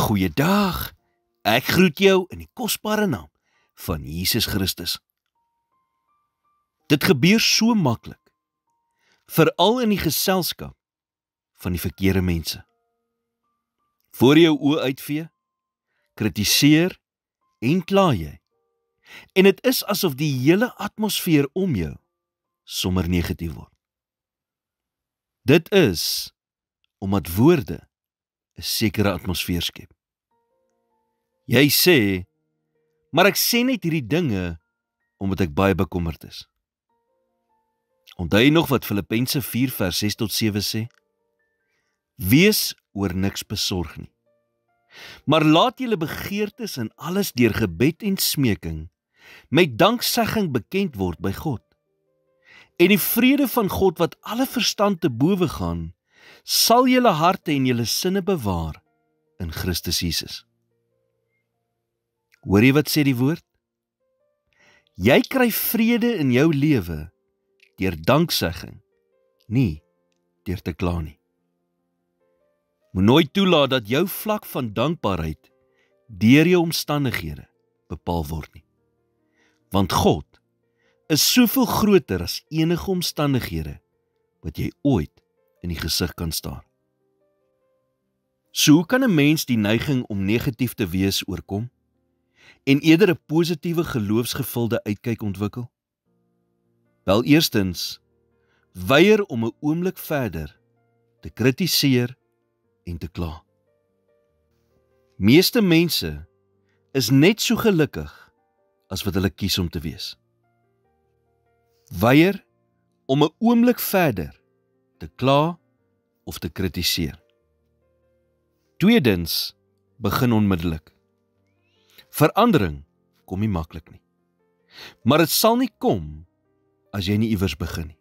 Goeiedag, ek groet jou in die kosbare naam van Jesus Christus. Dit gebeur so maklik, veral in die geselskap van die verkeerde mense. Voor jou oë uitvee, kritiseer en kla jy. En dit is asof die hele atmosfeer om jou sommer negatief word. Dit is omdat woorde 'n sekere atmosfeer skep. Jy sê, maar ek sê net hierdie dinge omdat ek baie bekommerd is. Onthou jy nog wat Filippense 4 vers 6 tot 7 sê? Wees oor niks besorg nie. Maar laat julle begeertes in alles deur gebed en smeking met danksegging bekend word by God. En die vrede van God wat alle verstand te bowe gaan, sal julle harte en julle sinne bewaar in Christus Jesus. Hoor jy wat sê die woord? Jy kry vrede in jou lewe deur danksegging, nie deur te kla nie. Moet nooit toelaat dat jou vlak van dankbaarheid deur jou omstandighede bepaal word nie. Want God is soveel groter as enige omstandighede wat jy ooit in die gesig kan staar. So hoe kan 'n mens die neiging om negatief te wees oorkom en eerder 'n positiewe geloofsgevulde uitkyk ontwikkel? Wel, eerstens, weier om 'n oomblik verder te kritiseer en te kla. Meeste mense is net so gelukkig as wat hulle kies om te wees. Weier om 'n oomblik verder te kla of te kritiseer. Tweedens, begin onmiddellik. Verandering kom nie maklik nie. Maar dit sal nie kom as jy nie iewers begin nie.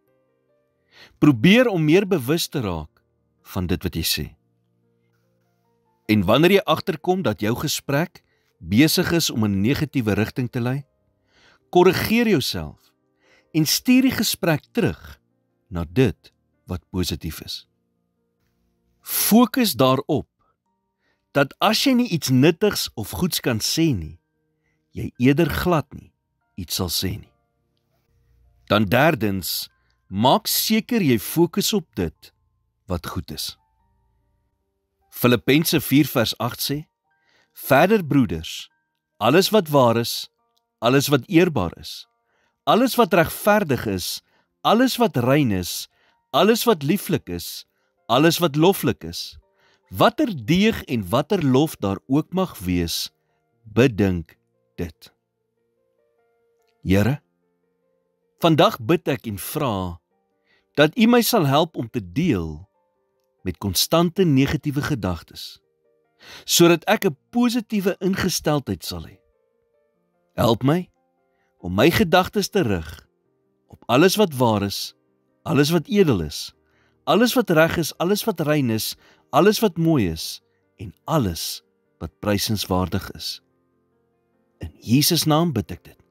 Probeer om meer bewus te raak van dit wat jy sê. En wanneer jy agterkom dat jou gesprek besig is om in 'n negatiewe rigting te lei, korrigeer jouself en stuur die gesprek terug na dit wat positief is. Fokus daarop dat as jy nie iets nuttigs of goeds kan sê nie, jy eerder glad nie iets sal sê nie. Dan derdens, maak seker jy fokus op dit wat goed is. Filippense 4 vers 8 sê, verder broeders, alles wat waar is, alles wat eerbaar is, alles wat regverdig is, alles wat rein is, alles wat lieflik is, alles wat loflik is, watter deeg en watter lof daar ook mag wees, bedink dit. Here, vandag bid ek en vra dat U my sal help om te deel met konstante negatiewe gedagtes, sodat ek 'n positiewe ingesteldheid sal hê. Help my om my gedagtes te rig op alles wat waar is, alles wat edel is, alles wat reg is, alles wat rein is, alles wat mooi is en alles wat prysenswaardig is. In Jesus naam bid ek dit.